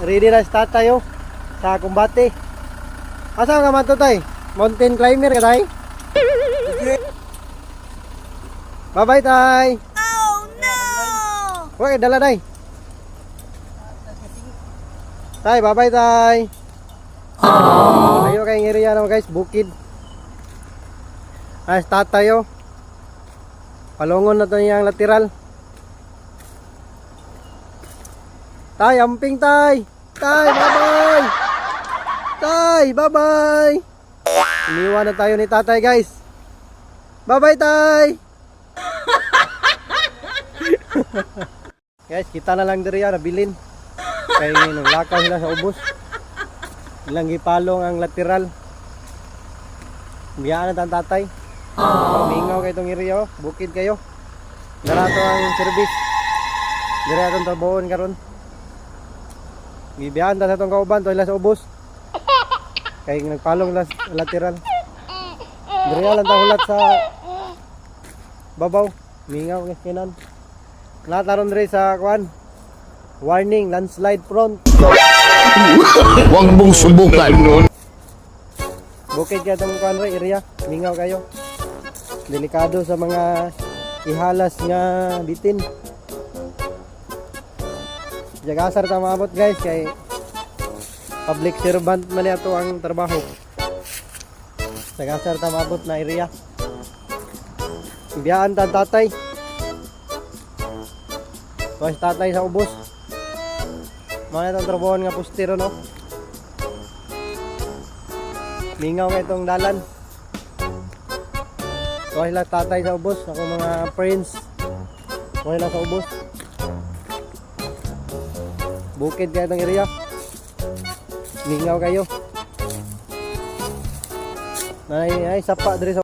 Ready na start tayo sa kumbate. Asa ka man to tay? Mountain climber ka tay? Bye bye tay. Oh no! Wala dala tay. Tay, bye bye tay. Ayo kay area na guys, bukid. Start tayo. Palungon na to yung lateral. Tay, amping tay. Tay, bye-bye. Tay, bye-bye. Iniwan na tayo ni tatay guys. Bye-bye tay. Guys, kita na lang diri nabilin. Kay naglakaw sila sa ubos. Ilang gipalong ang lateral. Biyaan na tang tatay. Mingaw kay itong area, bukid kayo. Darato ang service. Diri atong tabuon karon. Gibiyahan ta sa itong kauban to ila sa ubos. Kay nagpalong la lateral. Diri lang ta hulat sa babaw. Mingaw kay kinan. Nataron diri sa kuan. Warning, landslide front. Huwag mong subukan. Bukid ka itong kuan area. Mingaw kayo. Delikado sa mga ihalas nga bitin. Jagasar ta maabot guys kay public servant man ato ang trabaho. Jagasar ta maabot na area. Biyaan ta tatay. Pues tatay sa ubos. Mga itong trabaho nga pustero no. Mingaw nga itong dalan. Kuha sila tatay sa ubos. Ako mga friends. Kuha sila sa ubos. Bukid kayo itong area. Mingaw kayo. Ay sapa diri sa